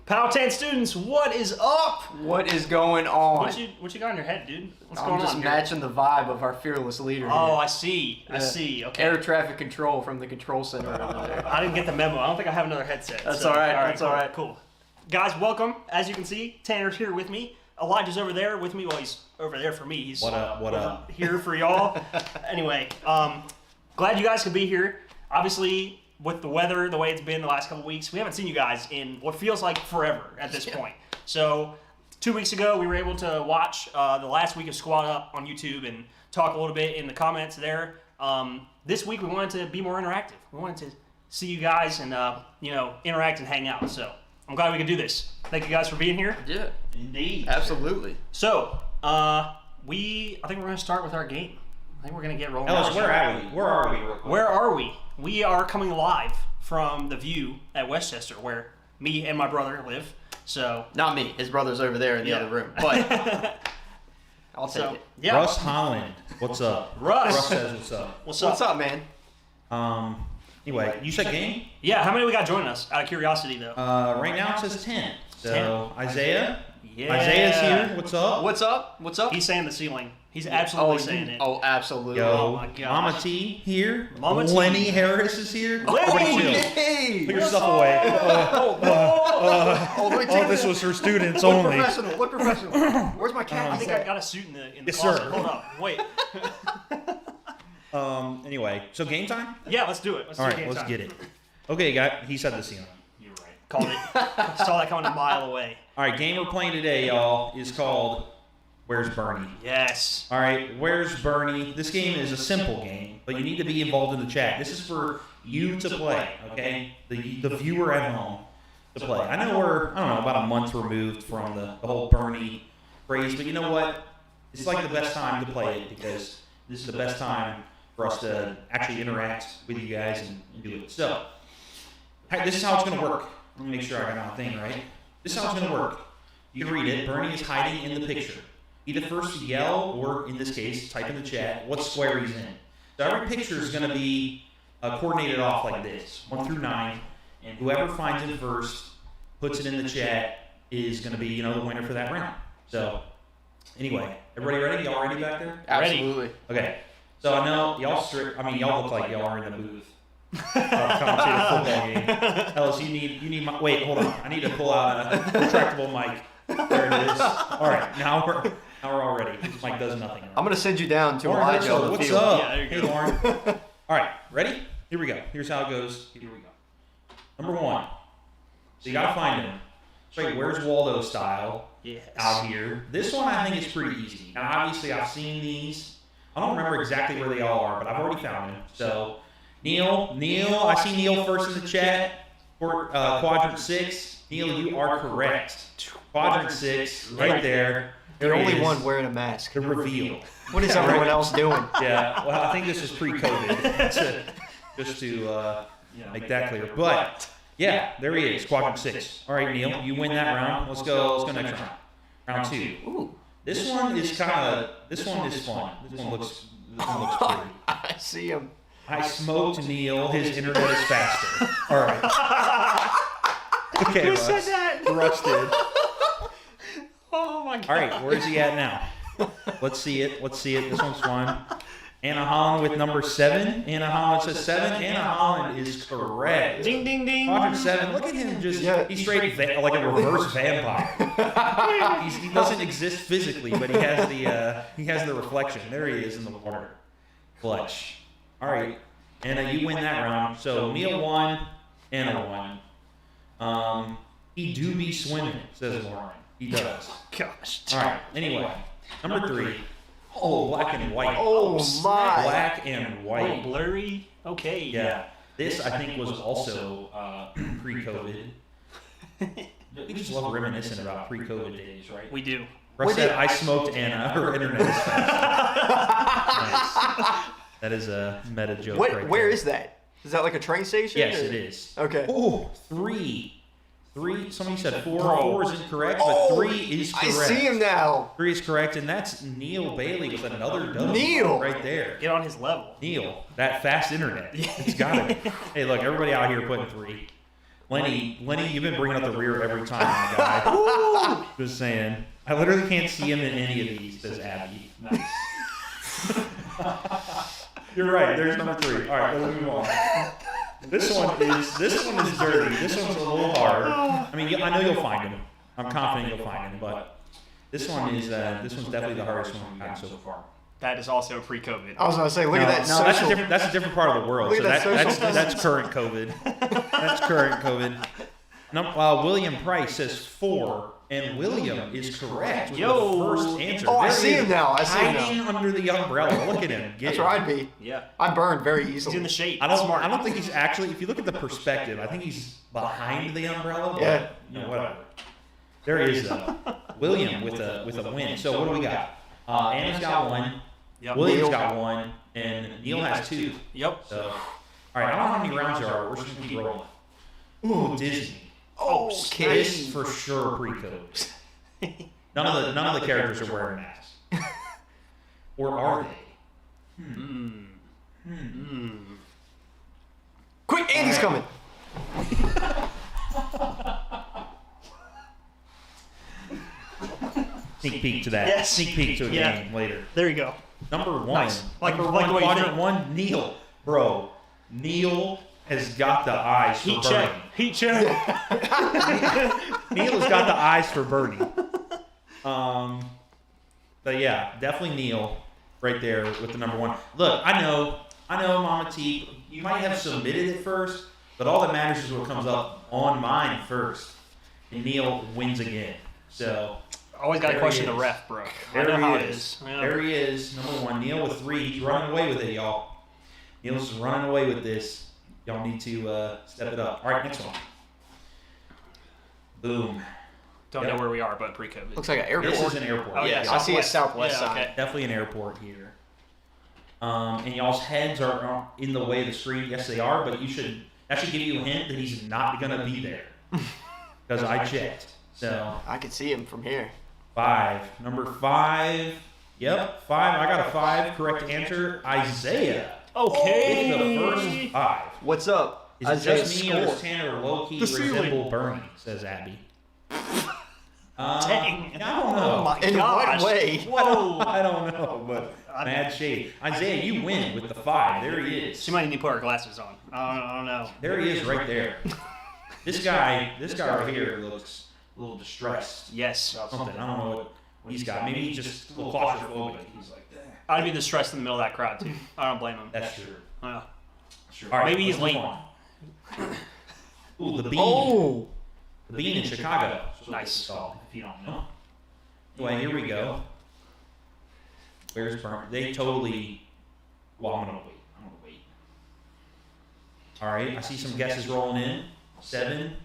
Powhatan students, what is up? What is going on? What you got in your head, dude? What's going on? I'm just matching the vibe of our fearless leader. Oh, here. I see. I see. Okay. Air traffic control from the control center over there. I didn't get the memo. I don't think I have another headset. That's all right. That's cool, all right. Cool. Guys, welcome. As you can see, Tanner's here with me. Elijah's over there with me. Well, he's over there for me. He's what up? Here for y'all. Anyway, glad you guys could be here. Obviously, with the weather, the way it's been the last couple weeks, we haven't seen you guys in what feels like forever at this point. So 2 weeks ago, we were able to watch the last week of Squad Up on YouTube and talk a little bit in the comments there. This week, we wanted to be more interactive. We wanted to see you guys and interact and hang out. So I'm glad we could do this. Thank you guys for being here. Yeah, indeed, absolutely. So I think we're gonna start with our game. I think we're gonna get rolling. Ellis, where are we? Where are we? We are coming live from the View at Westchester, where me and my brother live. So not me. His brother's over there in the other room. But I'll take it. Yeah. Russ Holland, what's up? Russ says what's up. What's up, man? Anyway, you said game? Yeah. How many we got joining us? Out of curiosity, though. Right now it says 10. So 10. Isaiah. Yeah. Isaiah's here. What's up? What's up? What's up? He's saying the ceiling. He's absolutely saying it. Oh, absolutely. Yo, oh my gosh. Mama T here. Mama T. Lenny Harris is here. Hey! Put your stuff away. This was for students only. What professional? Where's my cat? I think I got a suit in the Yes, closet. sir. Hold up. Wait. Anyway, so game time? Yeah, let's do it. All right, let's get it. Okay, guy, he said the ceiling. You're right. Called it. Saw that coming a mile away. All right, game we're playing today, y'all, is called Where's Bernie? Yes. All right, Where's Bernie? This game is a simple game, but you need to be involved in the chat. This is for you to play, okay? The viewer at home to play. I know we're, about a month removed from the whole Bernie craze, but you know what? It's like the best time to play it because this is the best time for us to actually interact with you guys and do it. So, this is how it's going to work. Let me make sure I got my thing right. This is how it's going to work. You can read it. Bernie is hiding in the picture. Either first yell, or in this case, type in the chat what square he's in. So every picture is going to be coordinated off like this, 1 through 9, and whoever finds it first, puts it in the chat, is going to be, the winner for that round. So, anyway, everybody ready? Y'all ready back there? Absolutely. Okay. So I know y'all look like y'all are in the booth. Commentating a football game. Ellis, you need my. Wait, hold on. I need to pull out a retractable mic. There it is. All right, now we're all ready. This mic does nothing. I'm gonna send you down to Lauren Elijah. Herschel, what's up? Yeah, there you Hey, go. Lauren. All right, ready? Here we go. Here's how it goes. Here we go. Number 1. So you gotta find him. Straight, where's Waldo style? Yes. Out here. This one I think is pretty easy. Now, obviously, I've seen these. I don't remember exactly where they all are, but I've already found him. So, Neil, I see Neil first in the chat for quadrant 6. Neil, you are correct. Quadrant 6, right there. The only one wearing a mask. The reveal. What is everyone else doing? Yeah, well, I think this is pre-COVID, just to make that clear. But yeah, there he is, quadrant 6. All right, Neil, you win that round. Let's go next round. Round 2. Ooh. This one is fun. This one looks pretty. I see him. I smoked Neil. His internet is faster. All right. Okay, Who said that? Russ did. Oh my god. All right, where is he at now? Let's see it. This one's fun. Anna Holland with number 7. Anna Holland says 7. Anna Holland is correct. Ding ding ding. Quadrant 7. Look at him he's straight like a reverse vampire. He doesn't exist physically, but he has the reflection. There he is in the water. Clutch. All right, Anna, you win that round. So Neil won, Anna won. He do be swimming, says Lauren. He does. Gosh. All right. Anyway, number 3. Oh, black and white. Oh my! Black and white. Oh, blurry. Okay. Yeah. This I think was also pre-COVID. We just love reminiscing about pre-COVID days, right? We do. Russ said, I smoked Anna. Her internet is fast. Nice. That is a meta joke right Where there. is that? Is that like a train station? Yes, or? it is. Okay. Oh, 3. Somebody said 4. 4 is incorrect, but 3 is correct. I see him now. 3 is correct, and that's Neil Bailey with another W. Neil! Right there. Get on his level. Neil, that fast internet. It's got it. Hey, look, everybody out here putting 3. Lenny, you've been bringing up the rear every time, my guy. Just saying. I literally can't see him in any of these, says Abby. Nice. You're right. There's number 3. All right, let's move on. This one is dirty. This one's a little hard. I mean, I know you'll find him. I'm confident you'll find him, but this one's definitely the hardest one we've gotten so far. That is also pre-COVID. I was gonna say, look at that. No, that's a different part of the world. Look So at that that's current COVID. That's current COVID. William Price says 4, and William is correct with the first answer. Oh, I see him now. I see him hiding under the umbrella. Look at him. That's where I'd be. Yeah. I burn very He's easily. in the shade. I don't think he's actually. If you look at the perspective, I think he's behind the umbrella. But, Yeah. Whatever. There he is though. William with a win. So what do we got? Anna's got 1. Yep. William's got 1, and Neil has 2. Yep. So, all right. I don't know how many rounds there are. We're just gonna keep rolling. Ooh, Disney. Oh, This for sure pre-COVID. None of the characters are wearing masks. Or are they? Quick, Andy's coming. Sneak peek to that. Yes. Sneak peek to a Yeah. game later. There you go. Number 1. Nice. Like Number the 1, way you quadrant think. 1, Neil. Bro, Neil has got the eyes for Heat Bernie. check. Heat check. Neil has got the eyes for Bernie. But yeah, definitely Neil right there with the number 1. Look, I know, Mama T, you might have submitted it first, but all that matters is what comes up on mine first. And Neil wins again. So Always got to There question he the is. ref, bro. I there know how he it is. is. Yeah. There he is, number 1. Neil with 3. He's running away with it, y'all. Neil's running away with this. Y'all need to step it up. All right, next one. Boom. Don't know where we are, but pre-COVID. Looks like an airport. This is an airport. Oh, yeah. I see a Southwest. southwest Yeah, side. okay. Definitely an airport here. And y'all's heads are in the way of the screen. Yes, they are, but that should give you a hint that he's not going to be there. Because I checked. So, I can see him from here. 5. Number 5. Yep, 5. I got a 5. Correct answer. Isaiah. Okay. With the first 5. What's up? Is it just me or does Tanner low-key The ceiling. resemble Bernie, says Abby. Dang. I don't know. Oh my In gosh. what way? Whoa. I don't know, but mad shade. Isaiah, you win with the 5. There he is. She might need to put her glasses on. I don't know. There he is right there. This guy right here looks a little distressed. Yes. About something. I don't know what he's got. Maybe he's just a little claustrophobic. He's like, "Damn." I'd be distressed in the middle of that crowd, too. I don't blame him. That's true. Yeah. Sure. All right, maybe let's he's late. move on. Ooh, the Bean. Oh, The Bean in Chicago. Nice. If you don't know. Well, here we go. Where's Burn? They totally. Well, I'm gonna wait. All right, I see some guesses rolling in. 7.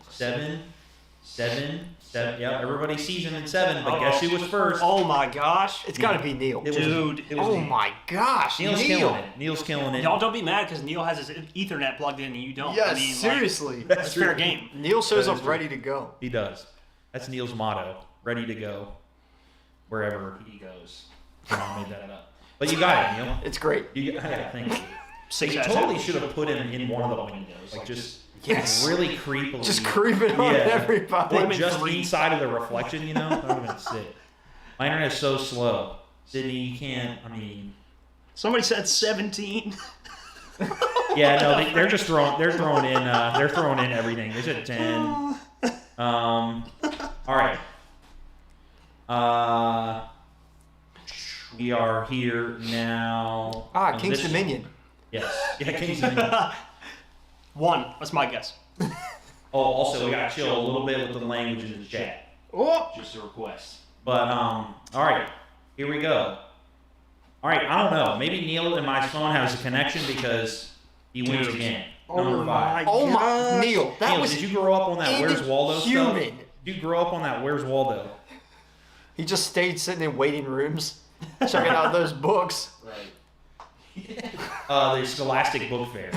Yeah, everybody sees him in 7, but guess who was first? Oh my gosh. it's got to be Neil. It was- Dude. it was Oh Neil. my gosh, Neil's Neil. killing it. Neil's killing it. Y'all don't be mad because Neil has his Ethernet plugged in and you don't. Yes, I mean, seriously. Like, that's fair game. Neil shows That is up true. ready to go. He does. That's Neil's motto. Ready to go wherever he goes. I made that up. But you got it, Neil. It's great. Yeah, thank you. 6 You out of totally 10. should have put him in one of the windows. Like just Yes. really creepily. Just creeping on Yeah. everybody. Like just inside of the reflection, you know? That would have been sick. My internet is so slow. Sydney, you can't, I mean. Somebody said 17. Yeah, no, they're just throwing in everything. They said 10. All right. We are here now. King's This- Dominion. Yes. Yeah, King's Dominion. 1. That's my guess. Oh, also, we got to chill a little bit with the language in the chat. Oh, Just a request. But, all right. Here we go. All right, I don't know. Maybe Neil and my phone has a connection because he wins again. Number 5. oh my, Neil. That Neil, was did you grow up on that Where's Waldo stuff? inhuman. Did you grow up on that Where's Waldo? He just stayed sitting in waiting rooms, checking out those books. Right. The Scholastic Book Fair.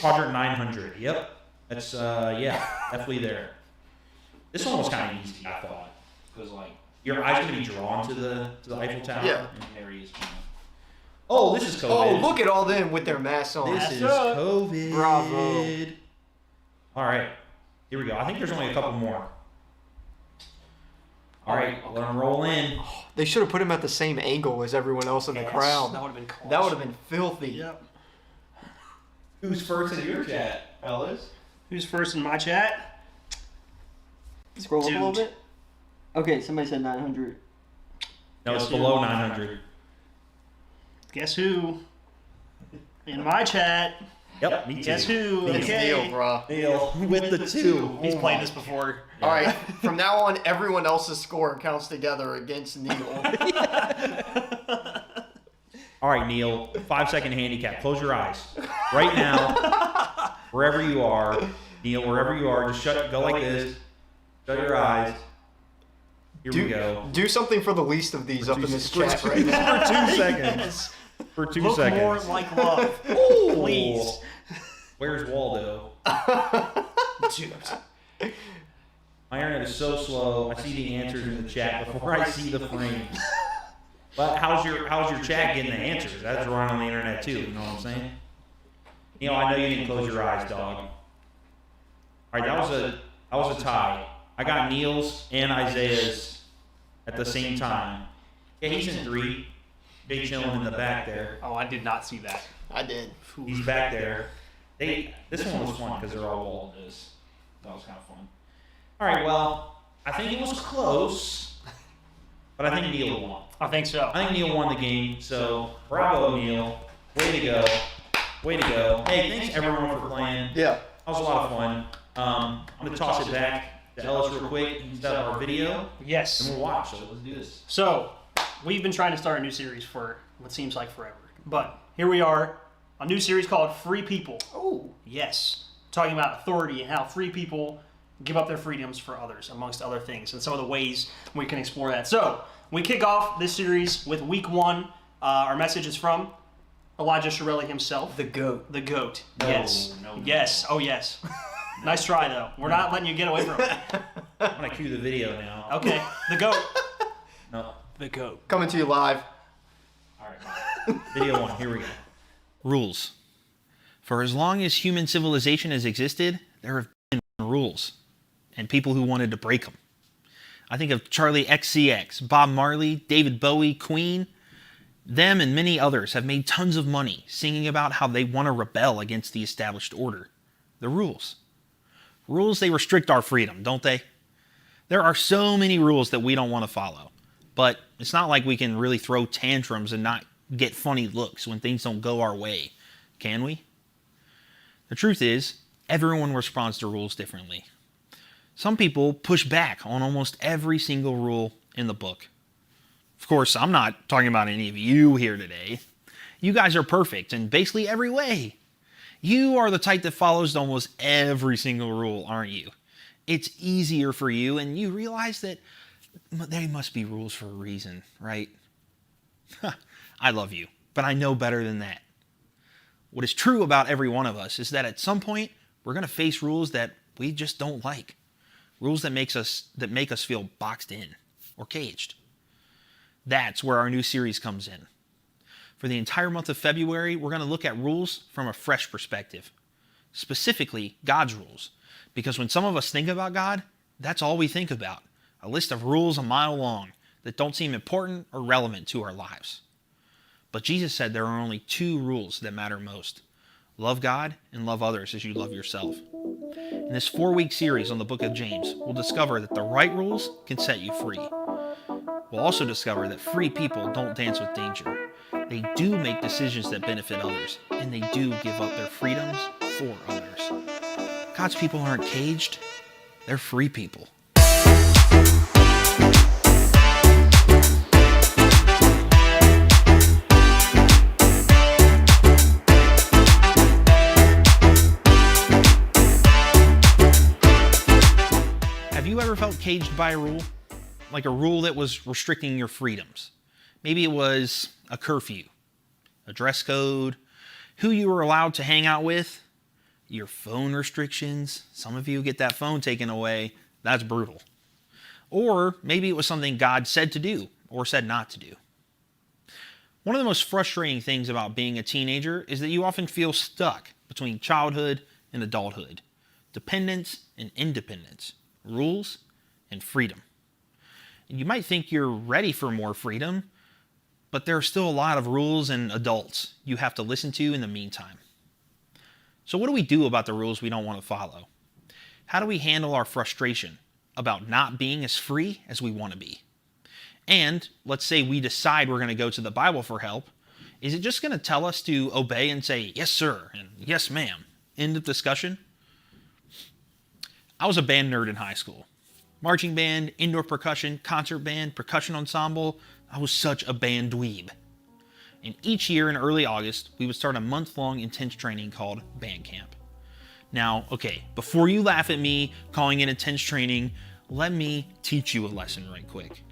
Quadrant 900. Yep. That's definitely there. This one was kind of easy, I thought, because like your eyes gonna be drawn to the Eiffel Tower. Yeah. And there he is. Oh, this is COVID. Oh, look at all them with their masks on. This is up. COVID. Bravo. All right. Here we go. I think there's only a couple more. All right. Let them roll in. They should have put him at the same angle as everyone else in the crowd. That would have been clutch. That would have been filthy. Yep. Who's first in your chat, fellas? Who's first in my chat? Scroll up a little Dude. bit. Okay, somebody said 900. No, it's Guess who? below 900. Guess who? In my chat. Yep, me too. Guess who? It's Okay. Neil, bro. Neil with the 2. He's Oh played my. this before. All right, from now on, everyone else's score counts together against Neil. All right, Neil. 5-second handicap. Close your eyes. Right now, wherever you are, Neil, wherever you are, just go like this. Shut your eyes. Here we go. Do something for the least of these up in this chat right For now. 2 seconds. Yes. For 2 Look seconds. more like love. Ooh. Please. Where's Waldo? Dude. My internet is so slow. I see the answers in the chat before I see the frames. But how's your chat getting the answers? That's running on the internet too. You know what I'm saying? Neil, I know you didn't close your eyes, dog. All right, that was a tie. I got Neil's and Isaiah's at the same time. Yeah, he's in 3. Big chilling in the back there. Oh, I did not see that. I did. He's back there. This one was fun because they're all Waldos. That was kind of fun. All right, well, I think it was close, but I think Neil won. I think so. I think Neil won the game, so bravo, Neil. Way to go. Way to go. Hey, thanks everyone for playing. Yeah. That was a lot of fun. I'm going to toss it back to Ellis real quick. He can set up our video, Yes. and we'll watch. So let's do this. So, we've been trying to start a new series for what seems like forever. But here we are, a new series called Free People. Oh. Yes. Talking about authority and how free people give up their freedoms for others, amongst other things, and some of the ways we can explore that. So, we kick off this series with week 1. Our message is from Elijah Shirelli himself. The GOAT. The GOAT. No, Yes. no. Yes. Oh, yes. Nice try, though. We're not letting you get away from it. I'm going to cue the video now. Okay. The GOAT. No. The GOAT. Coming to you live. All right. Video 1. Here we go. Rules. For as long as human civilization has existed, there have been rules and people who wanted to break them. I think of Charlie XCX, Bob Marley, David Bowie, Queen. Them and many others have made tons of money singing about how they want to rebel against the established order. The rules. Rules, they restrict our freedom, don't they? There are so many rules that we don't want to follow. But it's not like we can really throw tantrums and not get funny looks when things don't go our way, can we? The truth is, everyone responds to rules differently. Some people push back on almost every single rule in the book. Of course, I'm not talking about any of you here today. You guys are perfect in basically every way. You are the type that follows almost every single rule, aren't you? It's easier for you, and you realize that they must be rules for a reason, right? I love you, but I know better than that. What is true about every one of us is that at some point, we're going to face rules that we just don't like. Rules that make us feel boxed in or caged. That's where our new series comes in. For the entire month of February, we're going to look at rules from a fresh perspective. Specifically, God's rules. Because when some of us think about God, that's all we think about. A list of rules a mile long that don't seem important or relevant to our lives. But Jesus said there are only 2 rules that matter most. Love God and love others as you love yourself. In this 4-week series on the book of James, we'll discover that the right rules can set you free. We'll also discover that free people don't dance with danger. They do make decisions that benefit others, and they do give up their freedoms for others. God's people aren't caged, they're free people. Have you ever felt caged by a rule? Like a rule that was restricting your freedoms? Maybe it was a curfew, a dress code, who you were allowed to hang out with, your phone restrictions. Some of you get that phone taken away. That's brutal. Or maybe it was something God said to do or said not to do. One of the most frustrating things about being a teenager is that you often feel stuck between childhood and adulthood. dependence and independence, rules and freedom. And you might think you're ready for more freedom, but there are still a lot of rules and adults you have to listen to in the meantime. So what do we do about the rules we don't want to follow? How do we handle our frustration about not being as free as we want to be? And let's say we decide we're going to go to the Bible for help. Is it just going to tell us to obey and say, yes, sir, and yes, ma'am? End of discussion? I was a band nerd in high school. Marching band, indoor percussion, concert band, percussion ensemble. I was such a band dweeb. And each year in early August, we would start a month-long intense training called band camp. Now, okay, before you laugh at me calling it intense training, let me teach you a lesson right quick.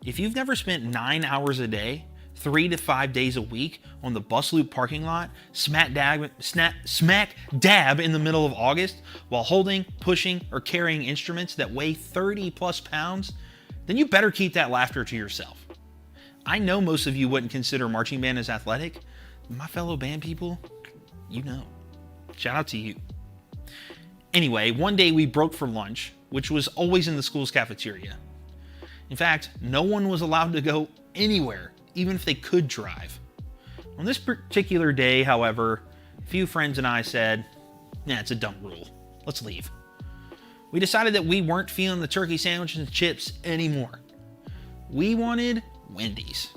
If you've never spent 9 hours a day, 3 to 5 days a week on the bus loop parking lot, smack dab in the middle of August while holding, pushing, or carrying instruments that weigh 30 plus pounds, then you better keep that laughter to yourself. I know most of you wouldn't consider marching band as athletic, but my fellow band people, you know. Shout out to you. Anyway, one day we broke for lunch, which was always in the school's cafeteria. In fact, no one was allowed to go anywhere, even if they could drive. On this particular day, however, a few friends and I said, nah, it's a dumb rule. Let's leave. We decided that we weren't feeling the turkey sandwiches and chips anymore. We wanted Wendy's.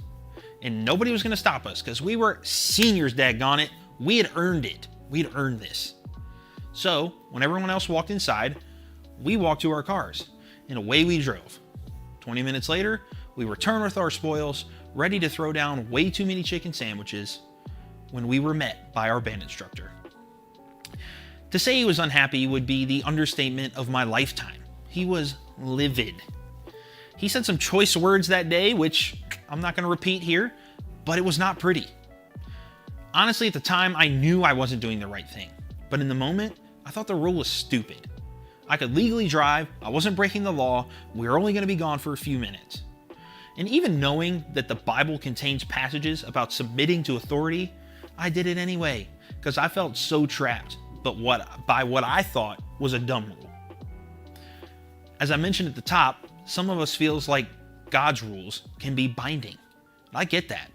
And nobody was going to stop us because we were seniors, daggone it. We had earned it. We'd earned this. So, when everyone else walked inside, we walked to our cars, and away we drove. 20 minutes later, we returned with our spoils, ready to throw down way too many chicken sandwiches, when we were met by our band instructor. To say he was unhappy would be the understatement of my lifetime. He was livid. He said some choice words that day, which I'm not going to repeat here, but it was not pretty. Honestly, at the time, I knew I wasn't doing the right thing. But in the moment, I thought the rule was stupid. I could legally drive, I wasn't breaking the law, we were only going to be gone for a few minutes. And even knowing that the Bible contains passages about submitting to authority, I did it anyway, because I felt so trapped, by what I thought was a dumb rule. As I mentioned at the top, some of us feels like God's rules can be binding. I get that.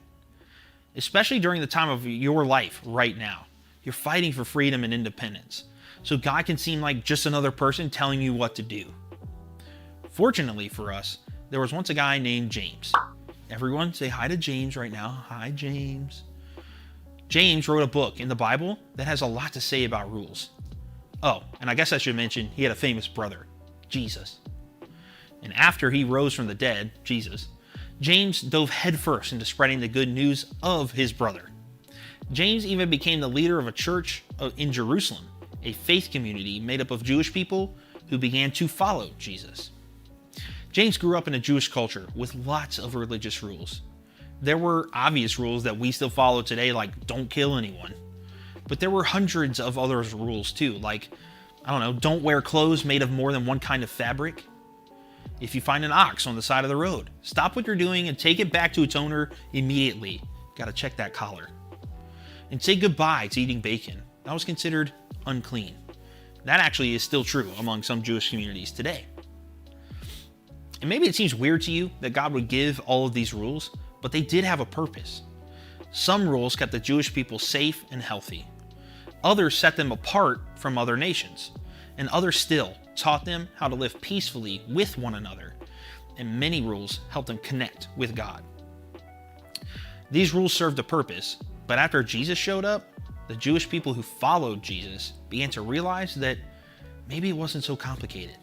Especially during the time of your life right now. You're fighting for freedom and independence. So God can seem like just another person telling you what to do. Fortunately for us, there was once a guy named James. Everyone say hi to James right now. Hi, James. James wrote a book in the Bible that has a lot to say about rules. Oh, and I guess I should mention he had a famous brother, Jesus. And after he rose from the dead, Jesus, James dove headfirst into spreading the good news of his brother. James even became the leader of a church in Jerusalem, a faith community made up of Jewish people who began to follow Jesus. James grew up in a Jewish culture with lots of religious rules. There were obvious rules that we still follow today, like don't kill anyone. But there were hundreds of other rules too, like, don't wear clothes made of more than one kind of fabric. If you find an ox on the side of the road, stop what you're doing and take it back to its owner immediately. Gotta check that collar. And say goodbye to eating bacon. That was considered unclean. That actually is still true among some Jewish communities today. And maybe it seems weird to you that God would give all of these rules, but they did have a purpose. Some rules kept the Jewish people safe and healthy. Others set them apart from other nations. And others still taught them how to live peacefully with one another. And many rules helped them connect with God. These rules served a purpose, but after Jesus showed up, the Jewish people who followed Jesus began to realize that maybe it wasn't so complicated.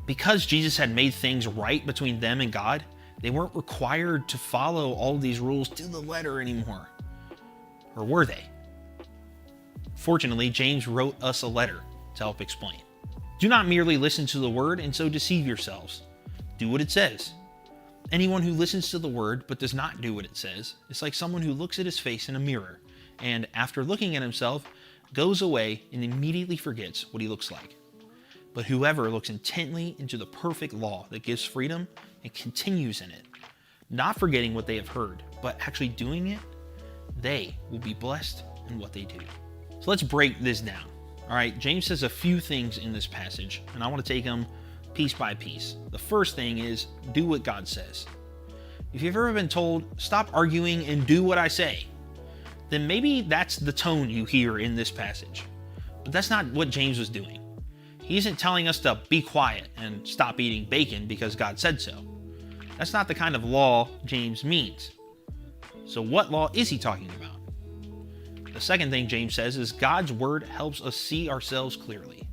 Because Jesus had made things right between them and God, they weren't required to follow all of these rules to the letter anymore. Or were they? Fortunately, James wrote us a letter to help explain. Do not merely listen to the word and so deceive yourselves. Do what it says. Anyone who listens to the word but does not do what it says is like someone who looks at his face in a mirror and, after looking at himself, goes away and immediately forgets what he looks like. But whoever looks intently into the perfect law that gives freedom and continues in it, not forgetting what they have heard, but actually doing it, they will be blessed in what they do. So let's break this down. All right, James says a few things in this passage, and I want to take them piece by piece. The first thing is do what God says. If you've ever been told, stop arguing and do what I say, then maybe that's the tone you hear in this passage. But that's not what James was doing. He isn't telling us to be quiet and stop eating bacon because God said so. That's not the kind of law James means. So what law is he talking about? The second thing James says is God's word helps us see ourselves clearly.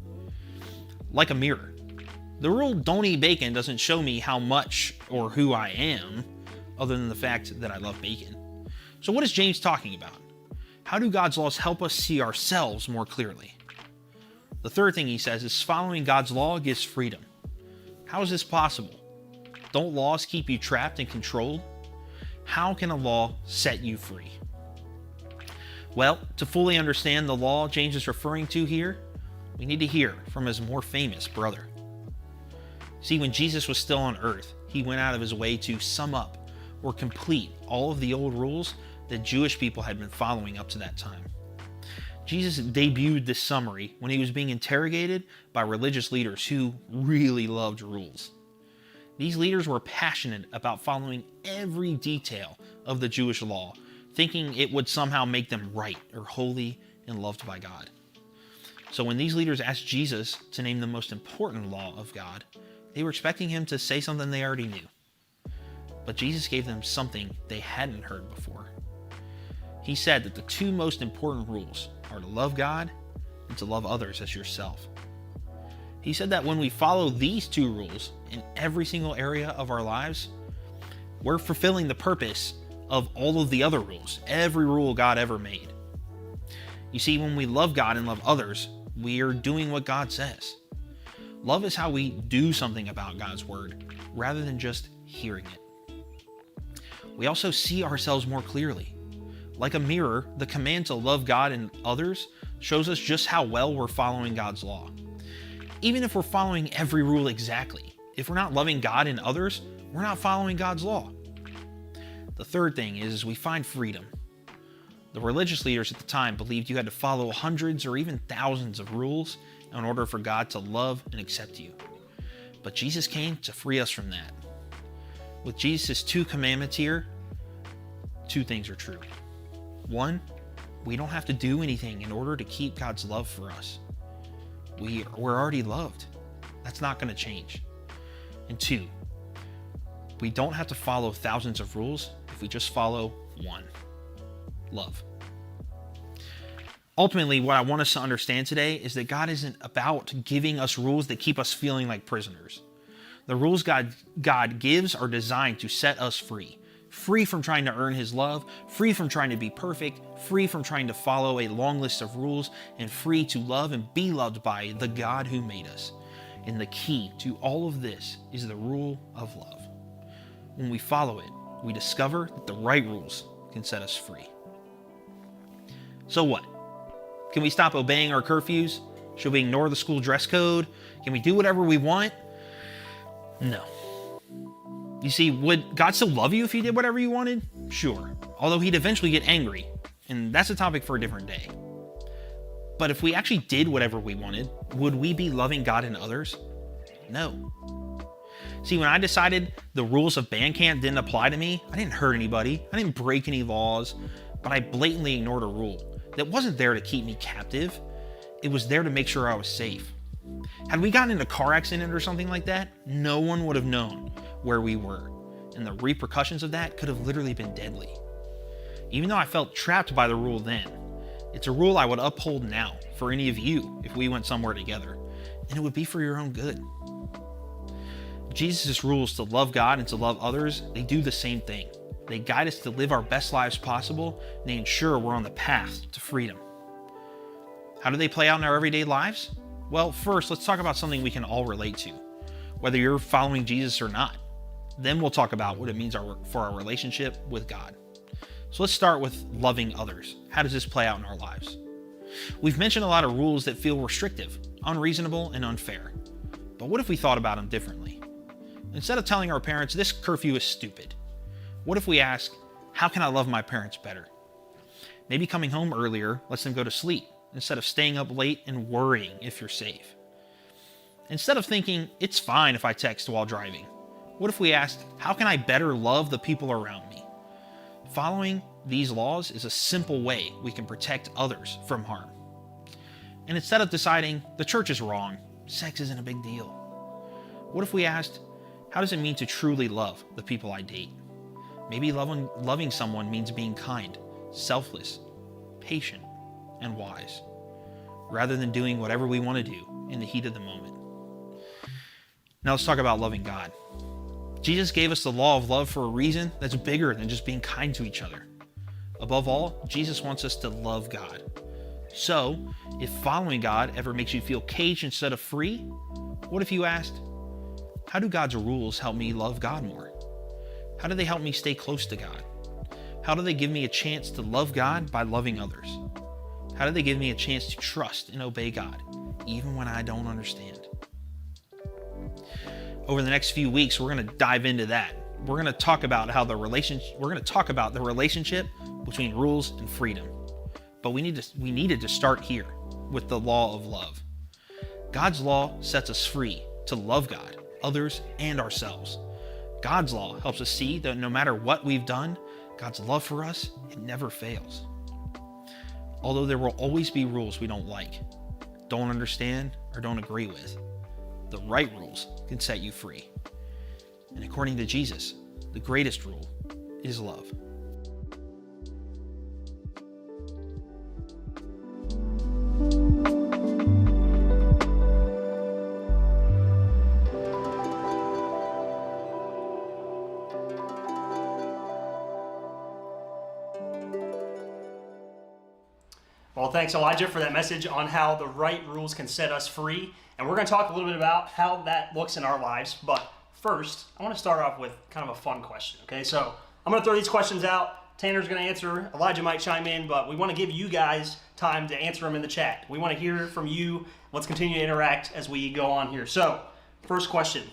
Like a mirror. The rule don't eat bacon doesn't show me how much or who I am, other than the fact that I love bacon. So what is James talking about? How do God's laws help us see ourselves more clearly? The third thing he says is following God's law gives freedom. How is this possible? Don't laws keep you trapped and controlled? How can a law set you free? Well, to fully understand the law James is referring to here, we need to hear from his more famous brother. See, when Jesus was still on earth, he went out of his way to sum up or complete all of the old rules that Jewish people had been following up to that time. Jesus debuted this summary when he was being interrogated by religious leaders who really loved rules. These leaders were passionate about following every detail of the Jewish law, thinking it would somehow make them right or holy and loved by God. So when these leaders asked Jesus to name the most important law of God, they were expecting him to say something they already knew. But Jesus gave them something they hadn't heard before. He said that the two most important rules are to love God and to love others as yourself. He said that when we follow these two rules in every single area of our lives, we're fulfilling the purpose of all of the other rules, every rule God ever made. You see, when we love God and love others, we are doing what God says. Love is how we do something about God's word, rather than just hearing it. We also see ourselves more clearly. Like a mirror, the command to love God and others shows us just how well we're following God's law. Even if we're following every rule exactly, if we're not loving God and others, we're not following God's law. The third thing is we find freedom. The religious leaders at the time believed you had to follow hundreds or even thousands of rules in order for God to love and accept you. But Jesus came to free us from that. With Jesus' two commandments here, two things are true. One, we don't have to do anything in order to keep God's love for us. We're already loved. That's not going to change. And two, we don't have to follow thousands of rules if we just follow one: love. Ultimately, what I want us to understand today is that God isn't about giving us rules that keep us feeling like prisoners. The rules God gives are designed to set us free. Free from trying to earn his love, free from trying to be perfect, free from trying to follow a long list of rules, and free to love and be loved by the God who made us. And the key to all of this is the rule of love. When we follow it, we discover that the right rules can set us free. So what? Can we stop obeying our curfews? Should we ignore the school dress code? Can we do whatever we want? No. You see, would God still love you if he did whatever you wanted? Sure. Although he'd eventually get angry, and that's a topic for a different day. But if we actually did whatever we wanted, would we be loving God and others? No. See, when I decided the rules of band camp didn't apply to me, I didn't hurt anybody, I didn't break any laws, but I blatantly ignored a rule that wasn't there to keep me captive. It was there to make sure I was safe. Had we gotten in a car accident or something like that, no one would have known where we were, and the repercussions of that could have literally been deadly. Even though I felt trapped by the rule then, it's a rule I would uphold now for any of you if we went somewhere together, and it would be for your own good. Jesus' rules to love God and to love others, they do the same thing. They guide us to live our best lives possible, and they ensure we're on the path to freedom. How do they play out in our everyday lives? Well, first, let's talk about something we can all relate to, whether you're following Jesus or not. Then we'll talk about what it means for our relationship with God. So let's start with loving others. How does this play out in our lives? We've mentioned a lot of rules that feel restrictive, unreasonable, and unfair. But what if we thought about them differently? Instead of telling our parents, this curfew is stupid, what if we ask, how can I love my parents better? Maybe coming home earlier lets them go to sleep instead of staying up late and worrying if you're safe? Instead of thinking, it's fine if I text while driving, what if we asked, how can I better love the people around me? Following these laws is a simple way we can protect others from harm. And instead of deciding, the church is wrong, sex isn't a big deal, what if we asked, how does it mean to truly love the people I date? Maybe loving someone means being kind, selfless, patient, and wise, rather than doing whatever we want to do in the heat of the moment. Now let's talk about loving God. Jesus gave us the law of love for a reason that's bigger than just being kind to each other. Above all, Jesus wants us to love God. So, if following God ever makes you feel caged instead of free, what if you asked, how do God's rules help me love God more? How do they help me stay close to God? How do they give me a chance to love God by loving others? How do they give me a chance to trust and obey God, even when I don't understand? Over the next few weeks, we're going to dive into that. We're going to talk about the relationship between rules and freedom. But we needed to start here with the law of love. God's law sets us free to love God, others, and ourselves. God's law helps us see that no matter what we've done, God's love for us, it never fails. Although there will always be rules we don't like, don't understand, or don't agree with, the right rules can set you free. And according to Jesus, the greatest rule is love. Well, thanks, Elijah, for that message on how the right rules can set us free. And we're going to talk a little bit about how that looks in our lives. But first, I want to start off with kind of a fun question, okay? So I'm going to throw these questions out. Tanner's going to answer. Elijah might chime in, but we want to give you guys time to answer them in the chat. We want to hear from you. Let's continue to interact as we go on here. So, first question.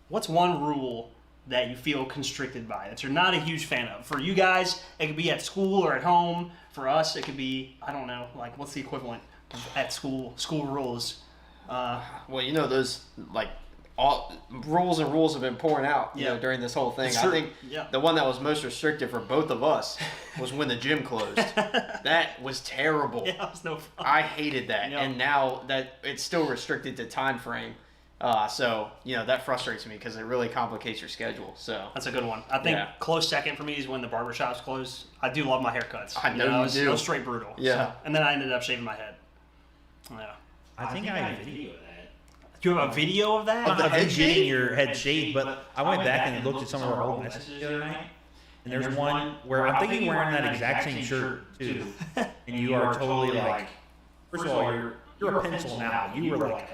What's one rule that you feel constricted by, that you're not a huge fan of? For you guys, it could be at school or at home. For us, it could be, I don't know, like, what's the equivalent at school rules? Well, you know, those, like, all rules have been pouring out, you know, during this whole thing. I think the one that was most restrictive for both of us was when the gym closed. That was terrible. Yeah, it was no fun. I hated that. And now that it's still restricted to time frame. So, you know, that frustrates me because it really complicates your schedule. So that's a good one. I think close second for me is when the barbershops closed. I do love my haircuts. I know you do. It was straight brutal. Yeah. So, and then I ended up shaving my head. Yeah. I think I have a video of that. Do you have a video of that? Of the head getting your head shaved, but I went back and looked at some of our old messages the other night, and there's one where I think you're wearing that exact same shirt too, and you are totally like, first of all, you're a pencil now. You were like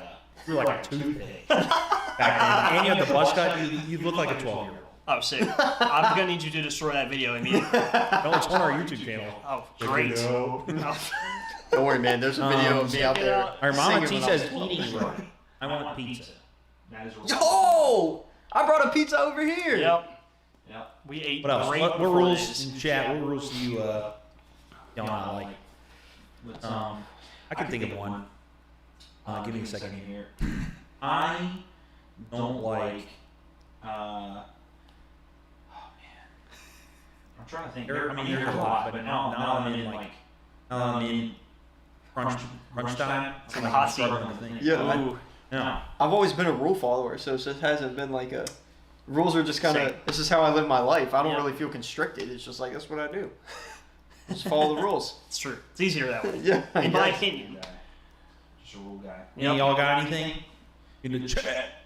a toothpick back then, and you had the buzz cut. You look like a 12-year-old. Oh, sick. I'm going to need you to destroy that video immediately. No, it's on our YouTube channel. Oh, great. Don't worry, man. There's a video of me out there. Our Mama T says eating right. I want pizza. That is Yo! I brought a pizza over here. Yep. We ate what else? great What before rules this. in chat? What rules do you not like? I can think of one. Give me a second here. I don't like. Oh man, I'm trying to think. There's a lot, but now I'm in crunch time. In the hot seat. Yeah. No. I've always been a rule follower, so it just hasn't been like a. Rules are just kind of. This is how I live my life. I don't really feel constricted. It's just like that's what I do. Just follow the rules. It's true. It's easier that way. Yeah. In my opinion. Just a rule guy. Y'all got anything in the chat?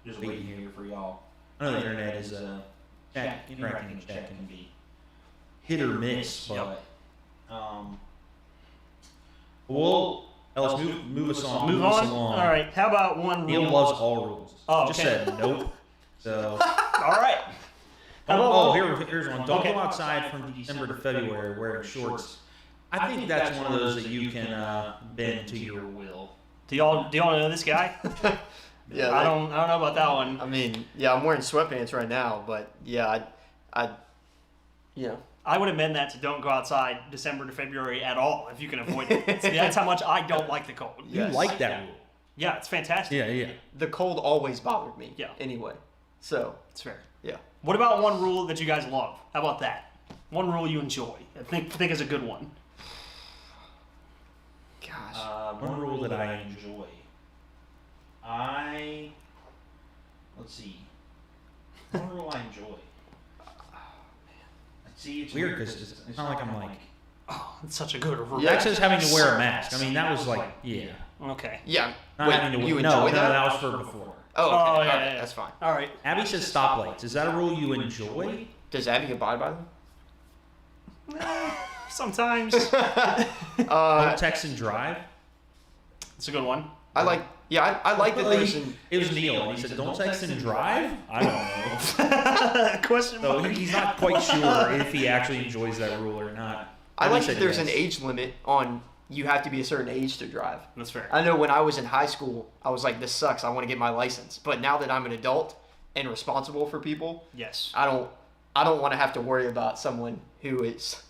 Just waiting here for y'all. I know the internet is interacting in chat can be hit or miss, but well, Ellis, move us on. Move us on. along. All right. How about one rule? Neil loves all rules. Oh, Just okay. said nope. So. All right. Here's one. Don't go outside from December to February wearing shorts. I think that's one of those that you can bend to your will. Do y'all know this guy? Yeah. I don't know about that one. I mean, yeah, I'm wearing sweatpants right now, but yeah, I would amend that to don't go outside December to February at all if you can avoid it. See, that's how much I don't like the cold. You like that rule. Yeah, it's fantastic. Yeah. The cold always bothered me. Yeah. Anyway, so it's fair. Yeah. What about one rule that you guys love? How about that? One rule you enjoy. I think is a good one. Gosh. One rule that I enjoy. Let's see. One rule I enjoy. See, it's weird because it's not like I'm like. Oh, it's such a good rule. Yeah. Texas having to wear a mask. I mean, that was like, yeah. Okay. Yeah. Not having to you no, enjoy that? that was for before. Oh, okay. Oh, All yeah, right, yeah. That's fine. All right. Abby says stoplights. Is that a rule you enjoy? Does Abby abide by them? Sometimes. Don't text and drive. It's a good one. I like that there's It was Neil, and he said, "Don't text and drive." I don't know. Question So mark. he's not quite sure if he actually enjoys that rule or not. I At like least that there's yes. an age limit on you have to be a certain age to drive. That's fair. I know when I was in high school, I was like, this sucks. I want to get my license. But now that I'm an adult and responsible for people, Yes. I don't want to have to worry about someone who's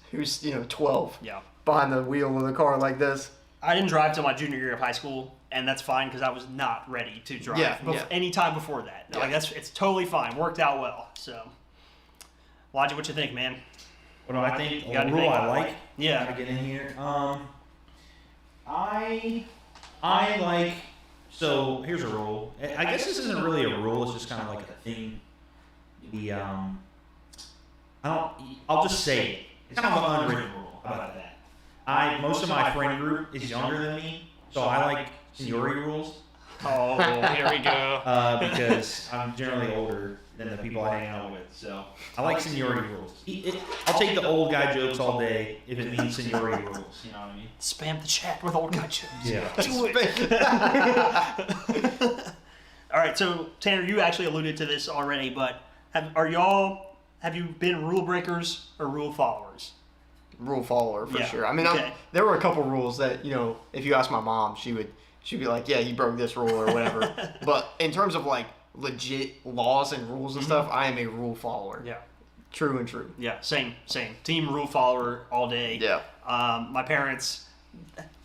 12 Yeah. behind the wheel of the car like this. I didn't drive till my junior year of high school, and that's fine because I was not ready to drive. Yeah, Any time before that, Yeah. like it's totally fine. Worked out well. So, Elijah, what you think, man? What do I think? You got A rule anything? I like. Yeah. Gotta get in here. I like. So here's a rule. I guess this isn't really a rule. It's just kind of like a thing. I'll just say it. It's kind of an unwritten rule. How about that? Most of my friend group is younger than me, so I like seniority rules. Oh, here we go. Because I'm generally older than the people I hang out with, so I like seniority rules. I'll take the old guy jokes all day if it means seniority rules. You know what I mean? Spam the chat with old guy jokes. Yeah. Do it. All right, so Tanner, you actually alluded to this already, but have you been rule breakers or rule followers? Rule follower for Yeah. sure. I mean, Okay. there were a couple rules that if you ask my mom, she'd be like, yeah, you broke this rule or whatever. But in terms of like legit laws and rules and stuff, I am a rule follower. Yeah. True and true. Yeah, same. Team rule follower all day. Yeah. My parents,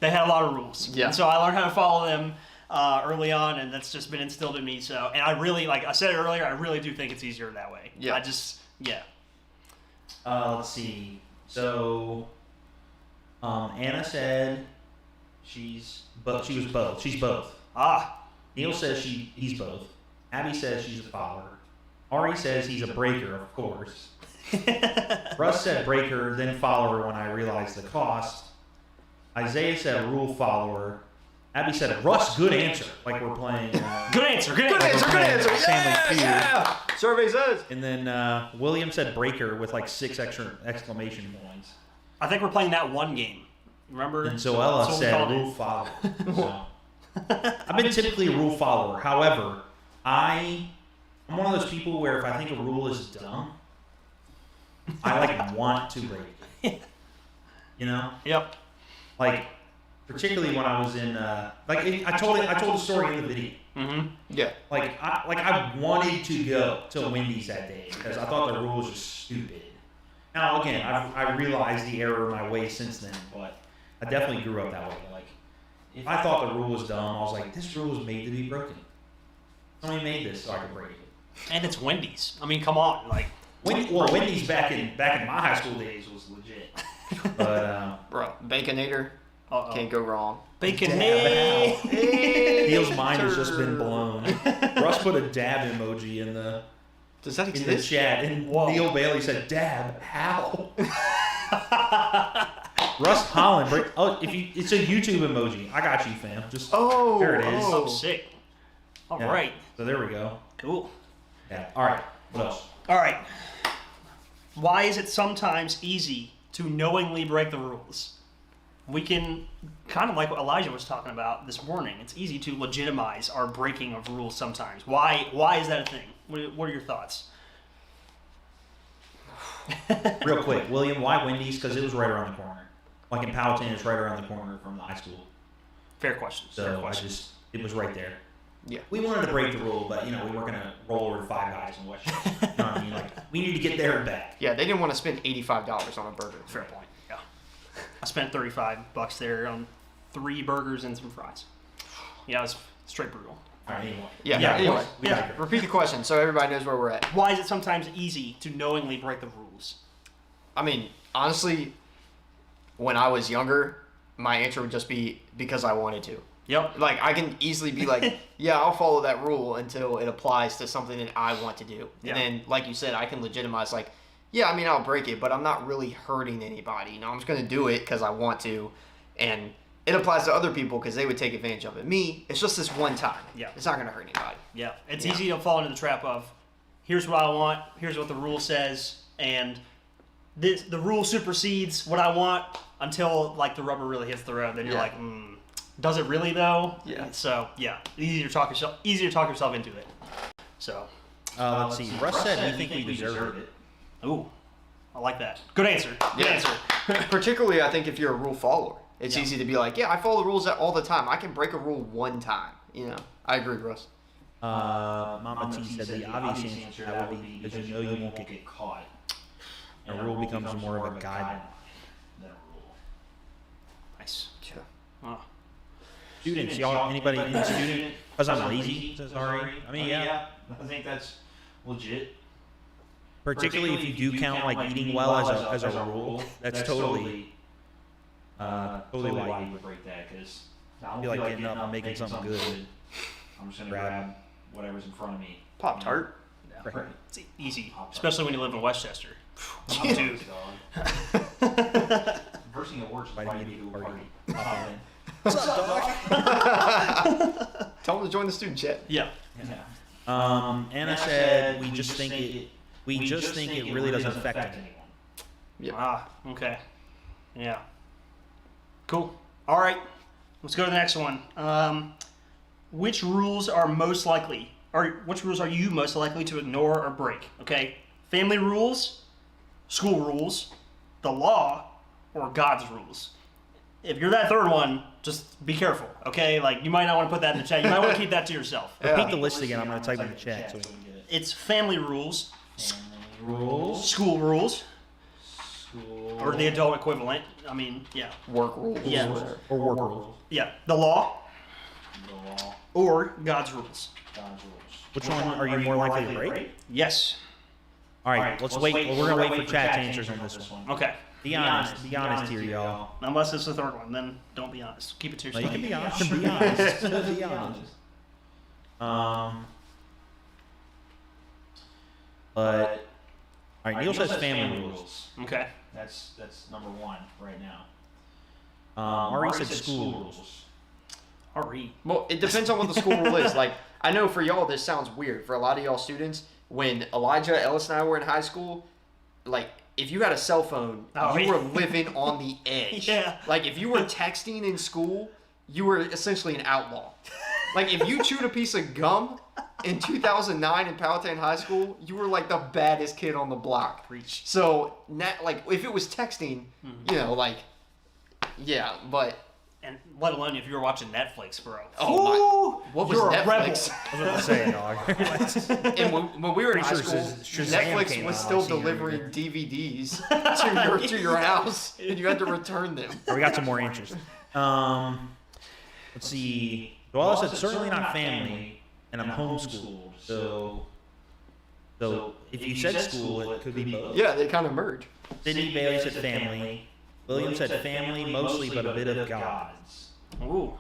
they had a lot of rules. Yeah. And so I learned how to follow them early on, and that's just been instilled in me. So, and I really, like I said it earlier, I really do think it's easier that way. Yeah. Let's see. So, Anna said she was both. She's both. Neil says he's both. Abby says she's a follower. Ari says he's a breaker, of course. Russ said breaker, then follower when I realized the cost. Isaiah said rule follower. Abby said Russ, good answer. Like we're playing. Good answer. Good answer. Family Feud. Yeah. Survey says. And then William said breaker with like 6 extra exclamation points. I think we're playing that one game. Remember? And Zoella That's what we said called it. rule follower. So, I've been typically a rule follower. However, I'm one of those people where if I think a rule is dumb, I like want to break it. You know? Yep. Like, particularly when I was in I told the story in the video. Mm-hmm. Yeah. I wanted to go to Wendy's that day because I thought the rule was just stupid. Now again, I realized the error of my ways since then, but I definitely grew up that way. Like, if I thought the rule was dumb, I was like, this rule was made to be broken. Somebody made this so I could break it. And it's Wendy's. I mean, come on, like. Wendy's back in my high school days was legit. But Bro, Baconator. Uh-oh. Can't go wrong. Bacon. Neil's mind has just been blown. Russ put a dab emoji in the Does that in the exist? chat, and Whoa. Neil Bailey said, "Dab, how?" Russ Holland, it's a YouTube emoji. I got you, fam. Just there it is. Oh, sick. All Yeah. right. So there we go. Cool. Yeah. All right. What else? All right. Why is it sometimes easy to knowingly break the rules? We can, kind of like what Elijah was talking about this morning, it's easy to legitimize our breaking of rules sometimes. Why is that a thing? What are your thoughts? Real quick, William, why Wendy's? Because it was right around the corner. Like in Powhatan, it's right around the corner from the high school. Fair question. So it was right there. we wanted to break the rule, but we weren't gonna roll over 5 guys in Westchester. You know what I mean? Like, we need to get there and back. Yeah, they didn't want to spend $85 on a burger. Fair point. Yeah. I spent $35 there on 3 burgers and some fries. Yeah, it was straight brutal. All right, anyway. Anyway. Yeah. Repeat the question so everybody knows where we're at. Why is it sometimes easy to knowingly break the rules? I mean, honestly, when I was younger, my answer would just be because I wanted to. Yep. Like, I can easily be like, yeah, I'll follow that rule until it applies to something that I want to do. Yeah. And then, like you said, I can legitimize, like, yeah, I mean, I'll break it, but I'm not really hurting anybody. I'm just going to do it because I want to. And it applies to other people because they would take advantage of it. Me, it's just this one time. Yeah. It's not going to hurt anybody. Yeah. It's easy to fall into the trap of, here's what I want, here's what the rule says, and the rule supersedes what I want until, like, the rubber really hits the road. Then you're like, does it really though? Yeah. So easy to talk yourself into it. So. Let's see. Russ said we think we deserved it. Ooh, I like that. Good answer. Good answer. Particularly, I think if you're a rule follower, it's easy to be like, yeah, I follow the rules all the time. I can break a rule one time. I agree, Russ. Mama T said the obvious answer that would be because you won't get caught. And a rule becomes more of a guideline than a rule. Nice. Yeah. Oh. Students, y'all, anybody in the student? Because I'm lazy, sorry. I mean, yeah. I think that's legit. Particularly if you do count like eating well as a rule, that's totally why you would break that, because I don't feel like getting up and making something good. I'm just gonna grab whatever's in front of me. Pop-Tart. Yeah. Right. It's easy, especially when you live in Westchester. Dude. First thing that works is invite me to a party. What's up, dog? Tell them to join the student chat. Yeah. Anna said we just think it really doesn't affect anyone. Yep. Ah, okay. Yeah. Cool. All right. Let's go to the next one. Which rules are you most likely to ignore or break? Okay. Family rules, school rules, the law, or God's rules. If you're that third one, just be careful, okay? Like, you might not want to put that in the chat. You might want to keep that to yourself. Repeat the list again. I'm going to type in the chat so we can get it. It's family rules, Rules. school rules, or the adult equivalent. I mean, yeah. Work rules. Yeah. Or work rules. Yeah. The law, The law. or God's rules. God's rules. Which one are you more likely to break? Yes. All right, let's wait. We're going to wait for chat answers on this one. Okay. Be honest here, y'all. Unless it's the third one, then don't be honest. Keep it to No, yourself. you can be honest. Be honest. Be honest. But all right, Neil says family rules. Okay. That's number one right now. Ari said school rules. Ari. Well, it depends on what the school rule is. Like, I know for y'all this sounds weird. For a lot of y'all students, when Elijah, Ellis, and I were in high school, like, if you had a cell phone, you were living on the edge. Yeah. Like, if you were texting in school, you were essentially an outlaw. Like, if you chewed a piece of gum in 2009 in Powhatan High School, you were like the baddest kid on the block. Preach. So, like, if it was texting, yeah, but... And let alone if you were watching Netflix, bro. Oh, what was you're Netflix? A I was going to say, dog. And when we were in high school, Shazam Netflix came was out still my senior delivering year. DVDs to your house, and you had to return them. We got some more interest. Let's see. Well, I said certainly not family, and I'm homeschooled. So if you said school, it could be both. Yeah, they kind of merge. Sydney Bailey said family. William said family mostly, but a bit of gods. Ooh.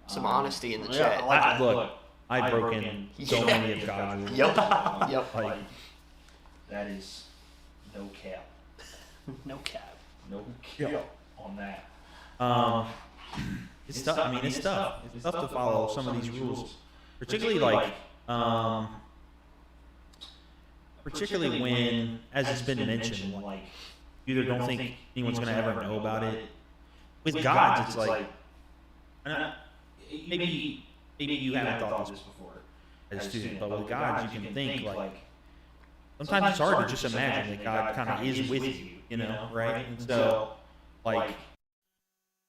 Some honesty in the Yeah, chat. I like that. Look, I've broken so many of God's rules. Yep. Yep. Like, That is no cap. No cap. No cap on that. it's tough. I mean, it's tough. It's tough to follow some of these rules, particularly particularly when, as it's been mentioned, like you either don't think anyone's going to ever know about it. With gods, it's like, maybe you haven't thought this before as a student, but with gods, you can think like. Sometimes it's hard to just imagine that God kind of is with you, right? And so, like,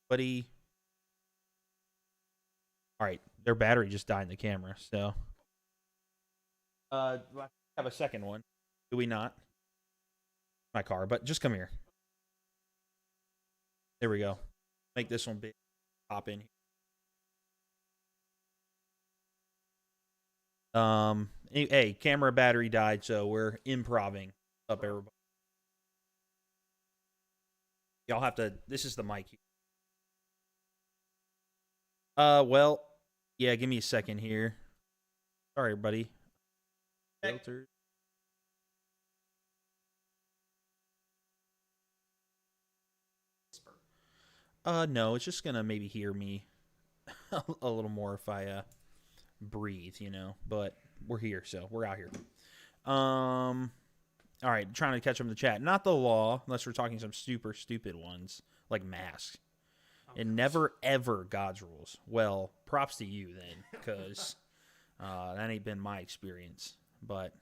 buddy. All right, Their battery just died in the camera, so. I have a second one. Do we not? My car, but just come here. There we go. Make this one big. Hop in. Hey, camera battery died, so we're improving up everybody. Y'all have to. This is the mic. Well, yeah. Give me a second here. Sorry, everybody. Filters. No, it's just gonna maybe hear me a little more if I breathe, you know. But we're here, so we're out here. All right, trying to catch up in the chat. Not the law, unless we're talking some super stupid ones like masks. And never ever God's rules. Well, props to you then, because that ain't been my experience. But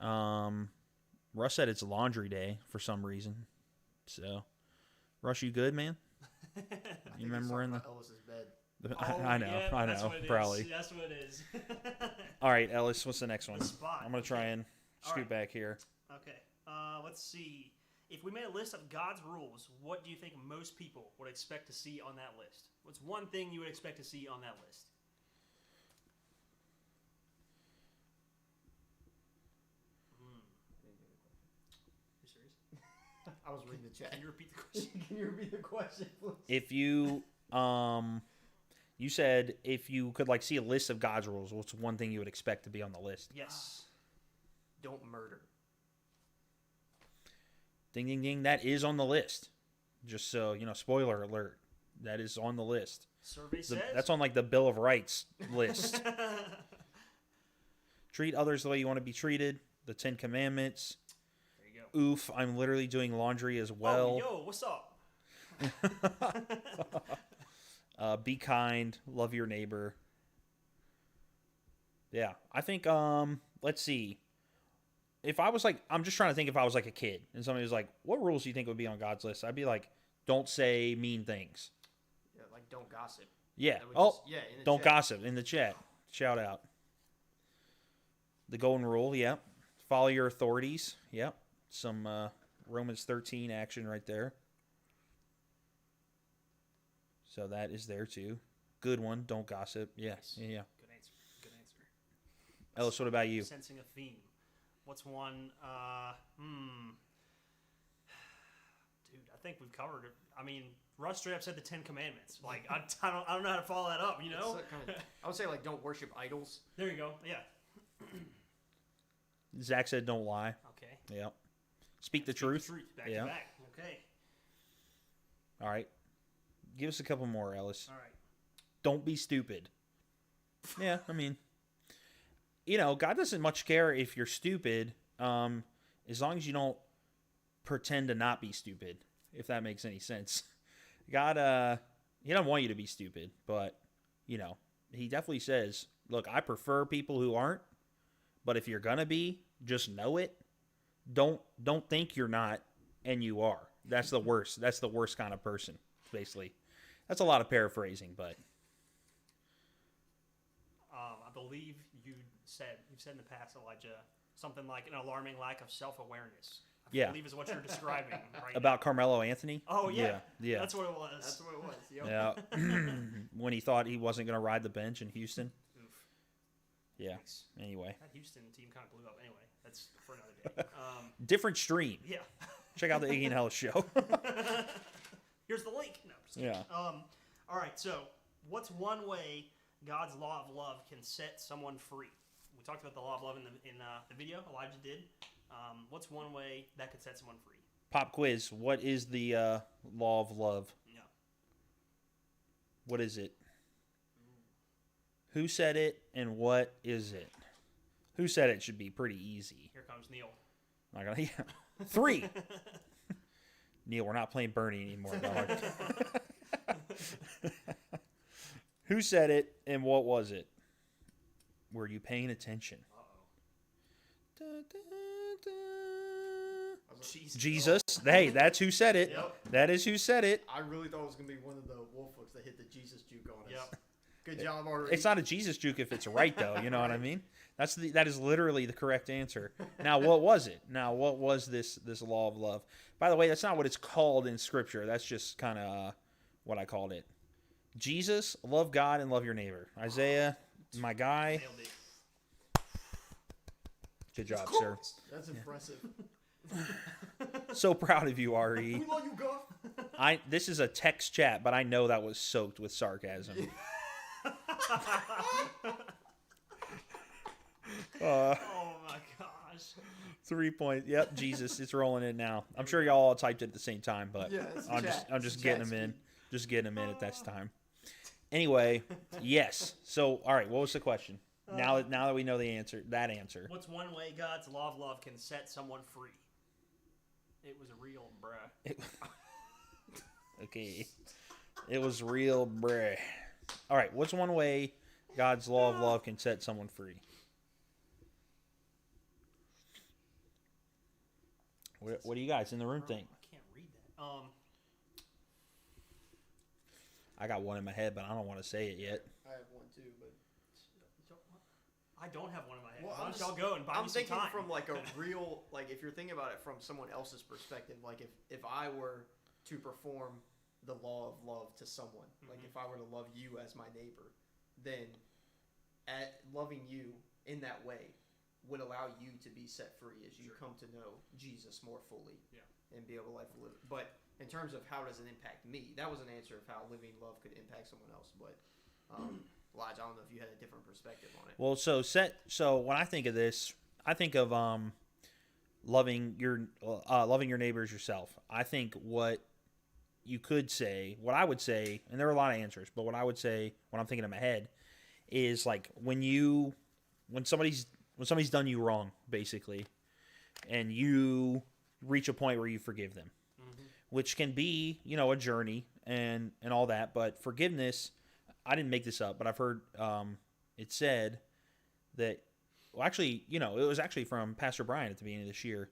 Russ said it's laundry day for some reason. So, Russ, you good, man? You remember in the Ellis's bed. I know, yeah, I that's know, what it probably. Is. That's what it is. All right, Ellis, what's the next one? The spot. I'm gonna try and scoot right. back here. Okay. Let's see. If we made a list of God's rules, what do you think most people would expect to see on that list? What's one thing you would expect to see on that list? You serious? I was reading the chat. Can you repeat the question? Can you repeat the question, please? If you you said if you could like see a list of God's rules, what's one thing you would expect to be on the list? Yes. Don't murder. Ding ding ding, that is on the list. Just so, you know, spoiler alert. That is on the list. Survey says That's on like the Bill of Rights list. Treat others the way you want to be treated. The 10 Commandments. There you go. Oof, I'm literally doing laundry as well. Oh, yo, what's up? Be kind, love your neighbor. Yeah, I think let's see. If I was like, I'm just trying to think if I was like a kid and somebody was like, what rules do you think would be on God's list? I'd be like, don't say mean things. Yeah, like don't gossip. Yeah. In the don't chat. gossip in the chat. Shout out. The golden rule, yeah. Follow your authorities. Yep. Some Romans 13 action right there. So that is there too. Good one. Don't gossip. Yeah. Nice. Yeah. Good answer. Good answer. Ellis, what about you? Sensing a theme. What's one? Dude, I think we've covered it. I mean, Russ straight up said the 10 Commandments. Like, I don't know how to follow that up, you know? I would say, like, don't worship idols. There you go. Yeah. Zach said don't lie. Okay. Yep. Speak the truth. Back Yeah. to back. Okay. All right. Give us a couple more, Ellis. All right. Don't be stupid. Yeah, I mean, you know, God doesn't much care if you're stupid, as long as you don't pretend to not be stupid, if that makes any sense. God, he doesn't want you to be stupid, but, you know, he definitely says, look, I prefer people who aren't, but if you're going to be, just know it. Don't think you're not, and you are. That's the worst. That's the worst kind of person, basically. That's a lot of paraphrasing, but... I believe you've said in the past, Elijah, something like an alarming lack of self-awareness. I believe is what you're describing right About Carmelo Anthony? Oh, yeah. Yeah. That's what it was. That's what it was. Yep. Yeah. When he thought he wasn't going to ride the bench in Houston. Oof. Yeah. Thanks. Anyway. That Houston team kind of blew up. Anyway, that's for another day. Different stream. Yeah. Check out the Iggy and Ellis show. Here's the link. No, just kidding. All right, so what's one way God's law of love can set someone free? We talked about the law of love in the video Elijah did. What's one way that could set someone free? Pop quiz. What is the law of love? Yeah. What is it? Who said it and what is it? Who said it should be pretty easy. Here comes Neil. Not gonna, yeah. 3. Neil, we're not playing Bernie anymore, dog. Who said it and what was it? Were you paying attention? Uh-oh. Jesus. Hey, that's who said it. Yep. That is who said it. I really thought it was going to be one of the wolf folks that hit the Jesus juke on us. Yep. Good job, already. It's not a Jesus juke if it's right, though. You know what I mean? That is literally the correct answer. Now, what was it? Now, what was this law of love? By the way, that's not what it's called in Scripture. That's just kind of what I called it. Jesus, love God and love your neighbor. Isaiah, my guy. Nailed it. Good job, sir. That's impressive. So proud of you, Ari. We love you, Guff. This is a text chat, but I know that was soaked with sarcasm. Oh my gosh. 3 points. Yep, Jesus, it's rolling in now. I'm sure y'all all typed it at the same time, but I'm just getting them in. Just getting them in at this time. Anyway, yes. So, all right, what was the question? Now that we know the answer, What's one way God's law of love can set someone free? It was real, bruh. Okay. It was real, bruh. All right, what's one way God's law of love can set someone free? What do you guys in the room think? I can't read that. I got one in my head, but I don't want to say it yet. I have one too, but I don't have one in my head. Well, Why don't y'all go and buy me some time? I'm thinking from like a real, like if you're thinking about it from someone else's perspective, like if I were to perform the law of love to someone, like if I were to love you as my neighbor, then loving you in that way would allow you to be set free as you come to know Jesus more fully and be able to live. But in terms of how does it impact me, that was an answer of how living love could impact someone else. But Elijah, I don't know if you had a different perspective on it. Well, so when I think of this, I think of loving your neighbors yourself. I think what I would say, and there are a lot of answers, but what I would say, what I'm thinking in my head, is like when somebody's done you wrong, basically, and you reach a point where you forgive them, which can be, a journey and all that. But forgiveness, I didn't make this up, but I've heard it said that, well, actually, it was actually from Pastor Brian at the beginning of this year.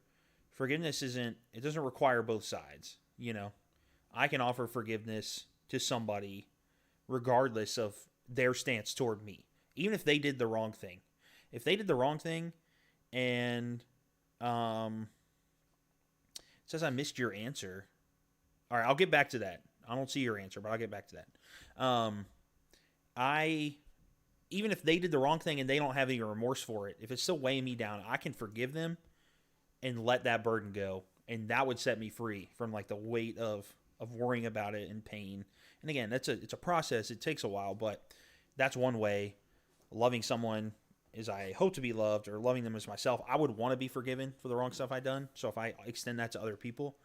Forgiveness doesn't require both sides. I can offer forgiveness to somebody regardless of their stance toward me, even if they did the wrong thing. If they did the wrong thing and it says I missed your answer. All right, I'll get back to that. I don't see your answer, but I'll get back to that. Even if they did the wrong thing and they don't have any remorse for it, if it's still weighing me down, I can forgive them and let that burden go. And that would set me free from like the weight of worrying about it and pain. And again, it's a process. It takes a while, but that's one way. Loving someone is I hope to be loved, or loving them as myself. I would want to be forgiven for the wrong stuff I've done. So if I extend that to other people,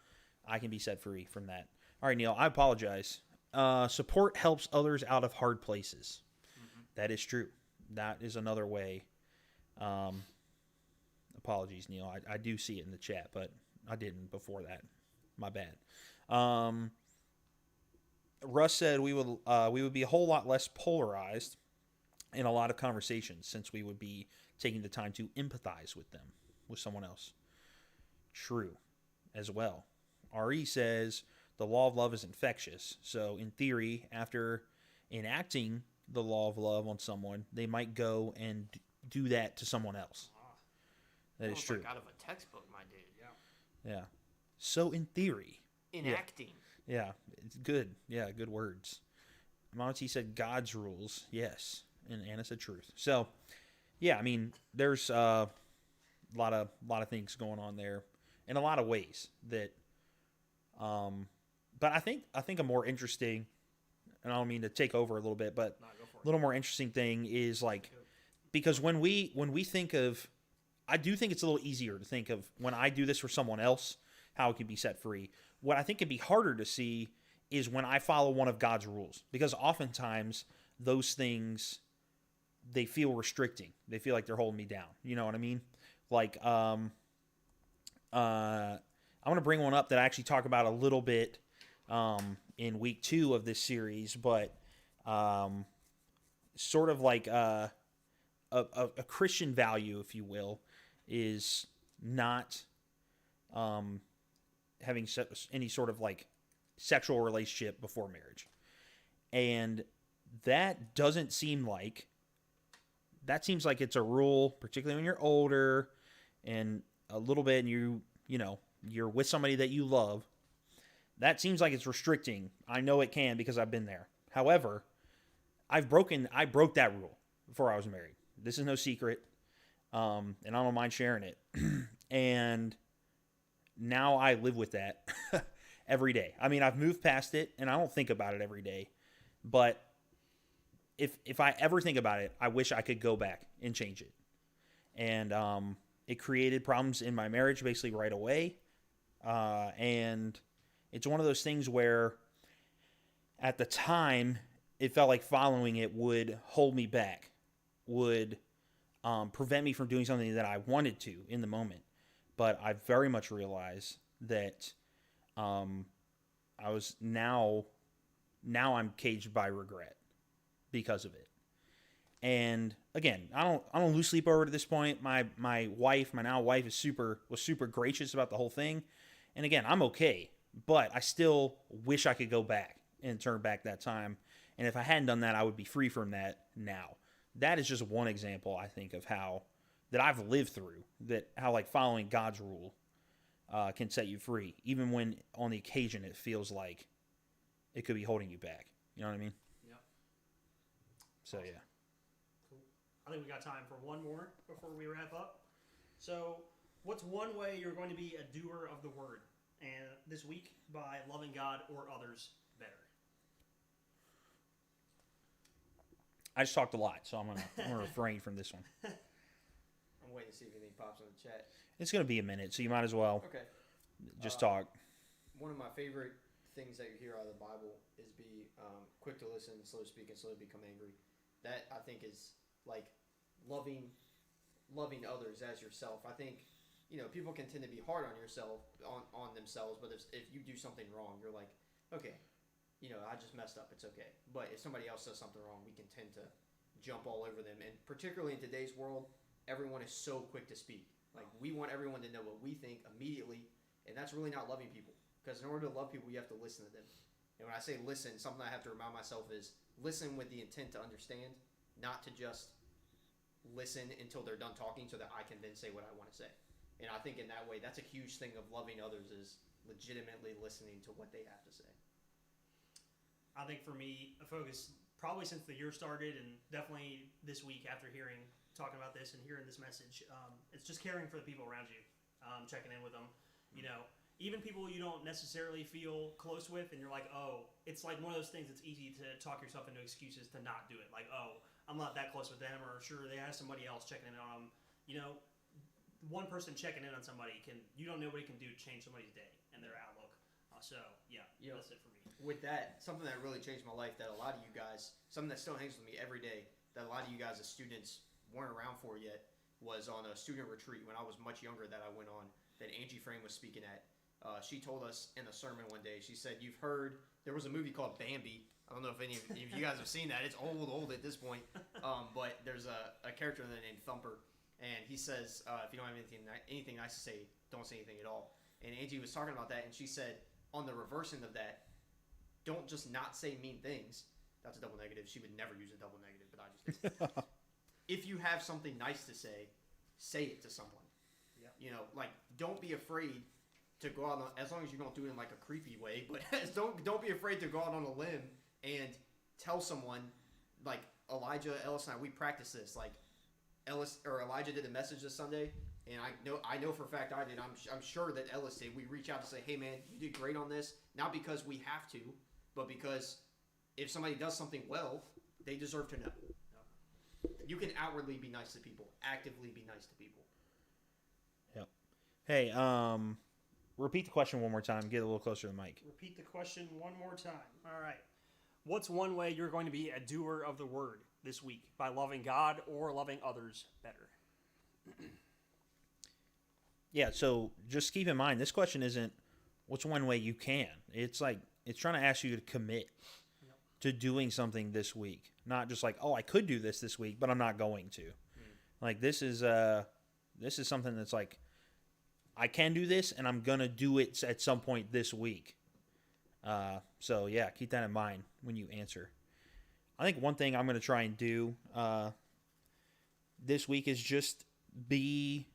I can be set free from that. All right, Neil, I apologize. Support helps others out of hard places. That is true. That is another way. Apologies, Neil. I do see it in the chat, but I didn't before that. My bad. Russ said we would be a whole lot less polarized in a lot of conversations since we would be taking the time to empathize with someone else. True as well. RE says the law of love is infectious. So in theory, after enacting the law of love on someone, they might go and do that to someone else. That is true. Like out of a textbook, my dude. Yeah. So in theory. Enacting. Yeah. It's good. Yeah, good words. Monty said God's rules. Yes. And Anna said truth. So, yeah, I mean, there's a lot of things going on there in a lot of ways that but I think a more interesting, and I don't mean to take over a little bit, but a little more interesting thing is like, because when we think of, I do think it's a little easier to think of when I do this for someone else, how it can be set free. What I think can be harder to see is when I follow one of God's rules, because oftentimes those things, they feel restricting. They feel like they're holding me down. You know what I mean? Like, I'm going to bring one up that I actually talk about a little bit in week 2 of this series, but sort of like a Christian value, if you will, is not having any sort of like sexual relationship before marriage. And that doesn't seem like, that seems like it's a rule, particularly when you're older and a little bit and you're with somebody that you love. That seems like it's restricting. I know it can because I've been there. However, I broke that rule before I was married. This is no secret, and I don't mind sharing it. And now I live with that every day. I mean, I've moved past it, and I don't think about it every day. But if I ever think about it, I wish I could go back and change it. And it created problems in my marriage basically right away. And it's one of those things where at the time, it felt like following it would hold me back, would prevent me from doing something that I wanted to in the moment. But I very much realized that I was now I'm caged by regret because of it. And again, I don't lose sleep over it at this point. My wife, my now wife, was super gracious about the whole thing. And again, I'm okay, but I still wish I could go back and turn back that time. And if I hadn't done that, I would be free from that now. That is just one example, I think, of how that I've lived through, that how like following God's rule can set you free, even when on the occasion it feels like it could be holding you back. You know what I mean? Yep. So yeah. Cool. I think we got time for one more before we wrap up. So, what's one way you're going to be a doer of the word, and this week by loving God or others better? I just talked a lot, so I'm gonna refrain from this one. I'm waiting to see if anything pops in the chat. It's gonna be a minute, so you might as well just talk. One of my favorite things that you hear out of the Bible is be quick to listen, slow to speak, and slow to become angry. That I think is like loving others as yourself. I think people can tend to be hard on yourself on themselves, but if you do something wrong, you're like, okay, I just messed up. It's okay. But if somebody else does something wrong, we can tend to jump all over them. And particularly in today's world, everyone is so quick to speak. Like, we want everyone to know what we think immediately, and that's really not loving people. Because in order to love people, you have to listen to them. And when I say listen, something I have to remind myself is listen with the intent to understand, not to just listen until they're done talking so that I can then say what I want to say. And I think in that way, that's a huge thing of loving others, is legitimately listening to what they have to say. I think for me, a focus probably since the year started, and definitely this week after talking about this and hearing this message, it's just caring for the people around you, checking in with them. Even people you don't necessarily feel close with, and you're like, oh, it's like one of those things that's easy to talk yourself into excuses to not do it. Like, oh, I'm not that close with them, or sure, they have somebody else checking in on them. One person checking in on somebody you don't know what it can do to change somebody's day and their outlook. That's it for me. With that, something that really changed my life that a lot of you guys, something that still hangs with me every day, that a lot of you guys as students weren't around for yet, was on a student retreat when I was much younger that I went on, that Angie Frame was speaking at. She told us in a sermon one day, she said, you've heard, there was a movie called Bambi. I don't know if any of you guys have seen that. It's old at this point. But there's a character in there named Thumper. And he says, if you don't have anything nice to say, don't say anything at all. And Angie was talking about that, and she said, on the reverse end of that, don't just not say mean things. That's a double negative. She would never use a double negative, but I just did. If you have something nice to say it to someone. Yeah. Don't be afraid to go out as long as you don't do it in like a creepy way, but don't be afraid to go out on a limb and tell someone, like Elijah, Ellis, and I, we practice this. Like Elijah did a message this Sunday, and I know for a fact I did. I'm sure that Ellis did. We reach out to say, hey man, you did great on this. Not because we have to, but because if somebody does something well, they deserve to know. You can outwardly be nice to people, actively be nice to people. Yep. Hey, repeat the question one more time. Get a little closer to the mic. Repeat the question one more time. All right. What's one way you're going to be a doer of the word this week by loving God or loving others better? Yeah, so just keep in mind, this question isn't what's one way you can. It's like, it's trying to ask you to commit to doing something this week. Not just like, oh, I could do this week, but I'm not going to. Like, this is something that's like, I can do this, and I'm going to do it at some point this week. So, yeah, keep that in mind when you answer. I think one thing I'm going to try and do this week is just be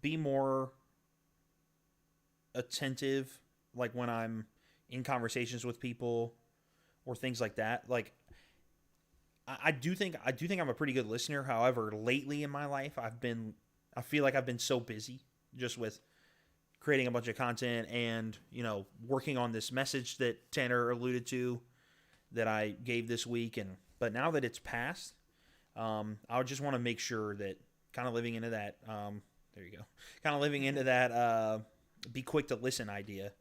more attentive, like when I'm in conversations with people or things like that. Like I do think I'm a pretty good listener. However, lately in my life, I feel like I've been so busy just with creating a bunch of content and, working on this message that Tanner alluded to that I gave this week. But now that it's passed, I just want to make sure that kind of living into that, there you go, kind of living into that, be quick to listen idea.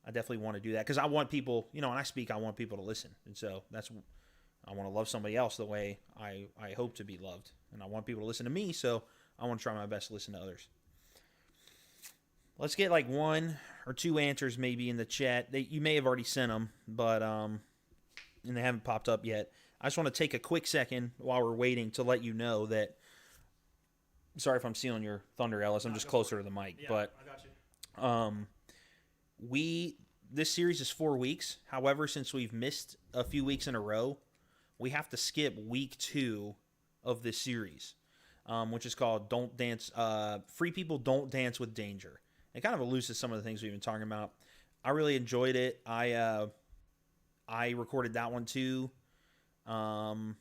I definitely want to do that because I want people, when I speak, I want people to listen. And so I want to love somebody else the way I hope to be loved. And I want people to listen to me, so I want to try my best to listen to others. Let's get like 1 or 2 answers maybe in the chat. You may have already sent them, but and they haven't popped up yet. I just want to take a quick second while we're waiting to let you know that. Sorry if I'm stealing your thunder, Ellis. I'm just closer to the mic, yeah, but I got you. This series is 4 weeks. However, since we've missed a few weeks in a row, we have to skip week 2 of this series, which is called "Don't Dance." Free People Don't Dance with Danger. It kind of alludes to some of the things we've been talking about. I really enjoyed it. I recorded that one too, and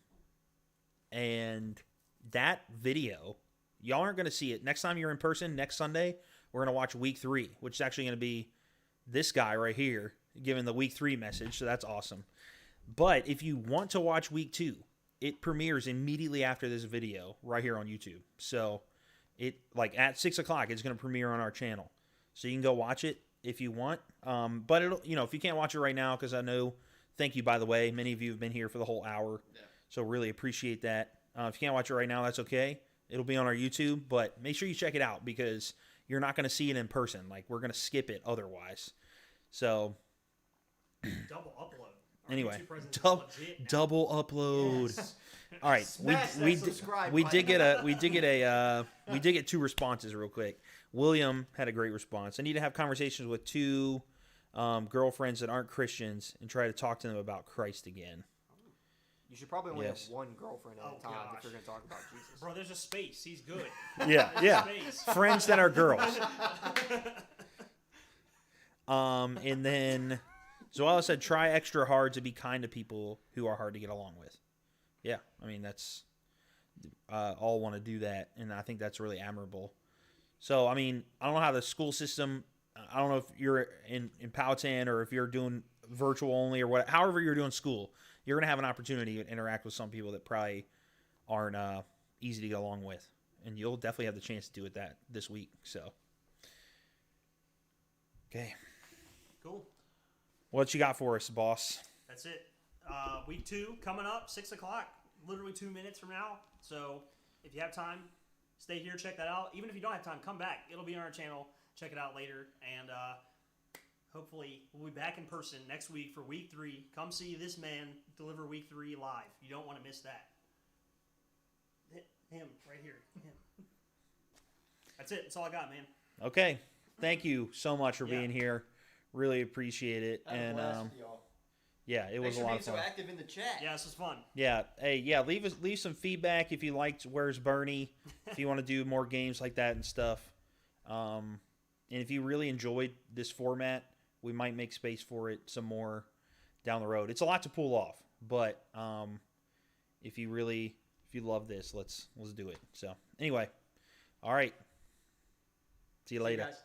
that video, y'all aren't going to see it. Next time you're in person, next Sunday, we're going to watch week 3, which is actually going to be this guy right here giving the week 3 message. So that's awesome. But if you want to watch week 2, it premieres immediately after this video right here on YouTube. So at 6 o'clock, it's going to premiere on our channel. So you can go watch it if you want. But it'll, if you can't watch it right now, because I know, thank you, by the way, many of you have been here for the whole hour. Yeah. So really appreciate that. If you can't watch it right now, that's okay. It'll be on our YouTube, but make sure you check it out because you're not going to see it in person. Like, we're going to skip it otherwise. So double upload. Anyway, double upload. Yes. All right, we did get 2 responses real quick. William had a great response. I need to have conversations with 2 girlfriends that aren't Christians and try to talk to them about Christ again. You should probably only have one girlfand at a time if you're going to talk about Jesus. Bro, there's a space. He's good. Yeah. Friends that are girls. And then Zoella said, try extra hard to be kind to people who are hard to get along with. Yeah, I mean, that's all want to do that, and I think that's really admirable. So, I mean, I don't know how the school system, I don't know if you're in Powhatan or if you're doing virtual only or what, however you're doing school, you're going to have an opportunity to interact with some people that probably aren't easy to get along with. And you'll definitely have the chance to do it this week. So, okay. Cool. What you got for us, boss? That's it. Week 2 coming up, 6 o'clock, literally 2 minutes from now. So if you have time, stay here, check that out. Even if you don't have time, come back. It'll be on our channel. Check it out later. And hopefully we'll be back in person next week for week 3. Come see this man deliver week 3 live. You don't want to miss that. Him, right here. Him. That's it. That's all I got, man. Okay. Thank you so much for being here. Really appreciate it. And yeah, it was a lot of fun. So active in the chat. Yeah, this was fun. Yeah, hey, leave some feedback if you liked Where's Bernie, if you want to do more games like that and stuff. And if you really enjoyed this format, we might make space for it some more down the road. It's a lot to pull off, but if you love this, let's do it. So anyway, all right. See you later. Guys.